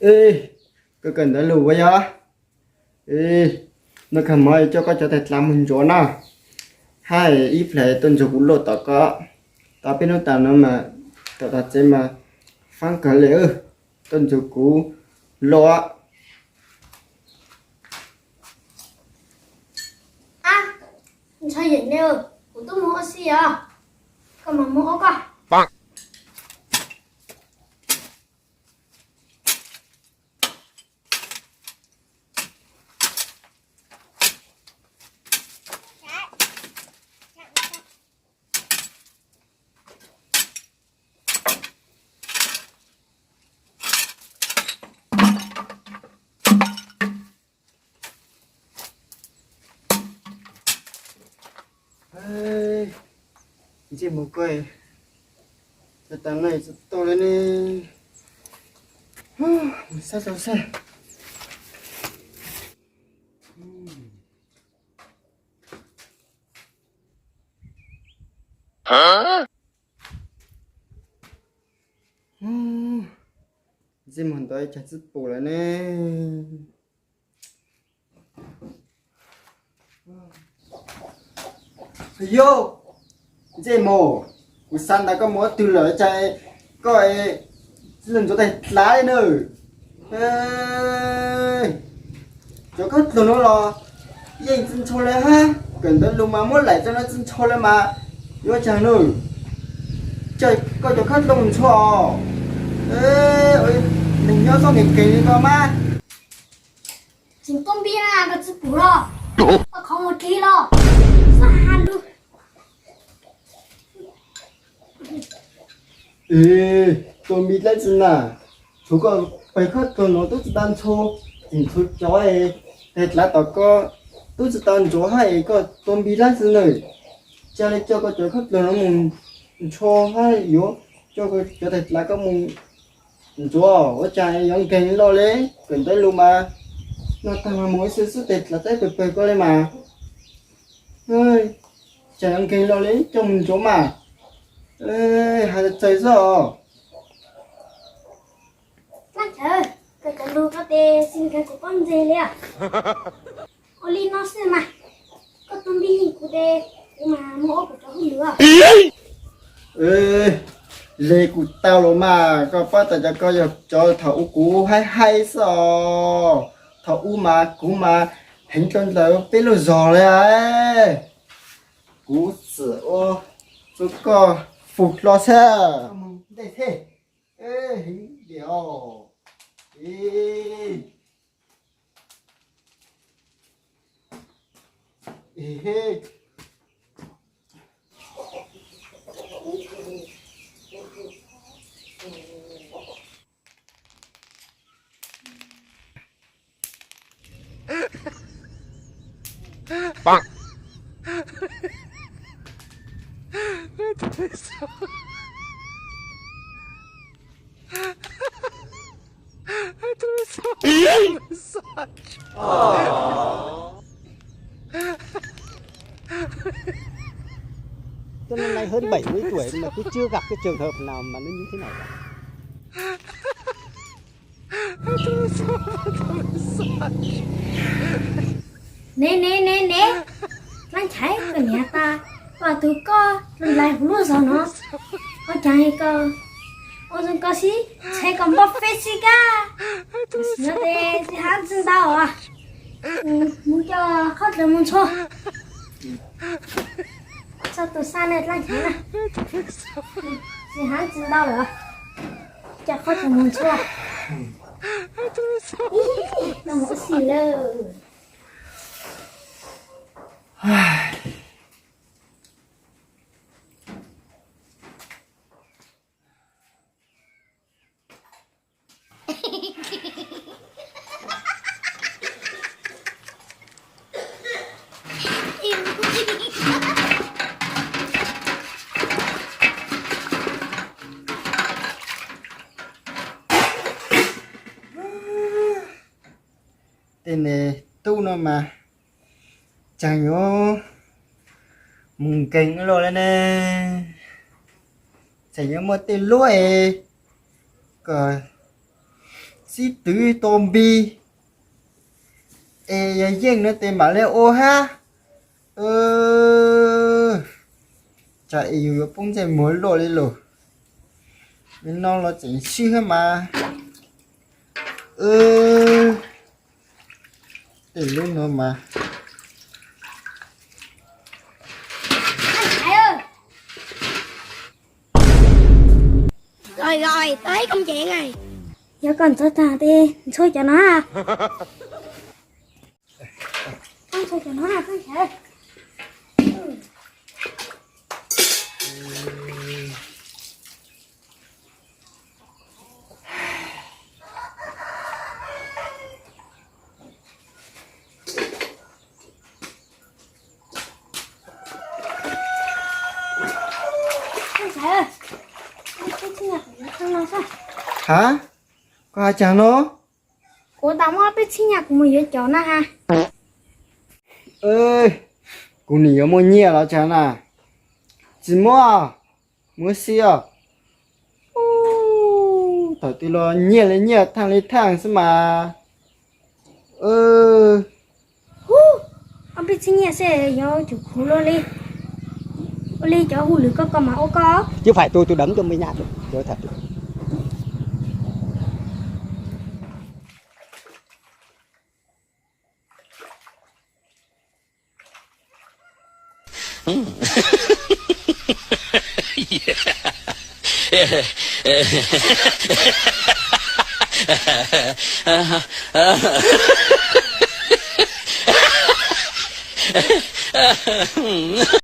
ê cái cần đã lù bây giờ ê nó cần mới cho có cho thật làm mình chỗ nào hai ít lại tuần chủ cũng lột tao có tao biết nó tao nó mà tao thật sẽ mà phăng cả lẽ tuần chủ cũ lo à sao vậy nè của tôi mua gì à còn mà mua cả ê chị một quay cho tao này to lên đi sao sao sao chị muốn tới chặt sức bù lại nè vô chị mồ cú săn đã có mỗi từ lỡ chạy coi lần chỗ này lá lên nữa ê chỗ có từ nó là gì chân cho lên ha cần tới lúc mà muốn lại cho nó chân cho lên mà vô chẳng nữa trời coi chỗ khác lông cho ê ơi mình nhớ xong mình kì đi cơ mà chính công ty là cái chữ bù rồi không một kỳ đâu sao han luôn ê tôi biết lấy chân à chú có phải khát tôi nó tôi chỉ đang cho chỉ cho chó ấy để là tao có tôi chỉ đang cho hay có tôi biết lấy chân này cho nên cho có chỗ khát tôi nó muốn cho hay yếu cho có cho thật là có muốn cho ở trái giống kênh lo lấy cần tới luôn mà nó thằng mà mỗi sự tết là tết bự có lên mà ơi trái giống kênh lo lấy trong chỗ mà ê hai trời rồi Lan trời, cái lù có thể xin cái của con gì liền. Oli nó xem mà, có tôm bi hình của đề, mà mua của cháu không được. ê lê của tao rồi mà có phát tại cho cho thầu cũ hay hay sao thầu u mà cũ mà hình con là biết lo giò đấy cũ sữa ô chú có phục lo xe đây thế ê hình điều ê ê 빵! cho nên nay hơn 70 tuổi mà cứ chưa gặp cái trường hợp nào mà nó như thế này cả. Nè, Lan chạy cái nhà ta, và tụi con lại luôn rồi nó. Có chạy cơ, ôi chúng có gì, chạy còn buffet gì cả. Nó thế thì hắn chân tao à, muốn cho khóc là muốn cho. Sao tụi xa này Lan chạy nè, thì hắn chân tao rồi, cho khóc là muốn cho. Nó muốn xì lơ. tên này tu nó mà chẳng nhớ mùng kính rồi đây nè chẳng nhớ một tên lúa ấy cờ xí tứ tôm bi ê riêng nó tên bảo lê ô ha chạyอยู่bông chạy mới lộ lên lộ bên nó là chỉ suy hết mà để lên nó mà Anh Hải ơi. Rồi rồi, tới công chuyện rồi. Giờ còn cho ta đi, xôi cho nó à. Con xôi cho nó à, con Hải. Con Hải ơi. Cái sinh nhật của con nó sao? hả có ai chả nó Ủa tao mới biết sinh nhật của mình với cháu nè ha. ơi cô nỉ ở mua nhẹ là chả nà chỉ mua xí à tao tí lo nhẹ lên nhẹ thang xem mà Ông biết sinh nhật sẽ do chủ khu lô li. Ô li cho hù lửa có mà ô có. chứ phải tôi đấm cho mới nhát được cho thật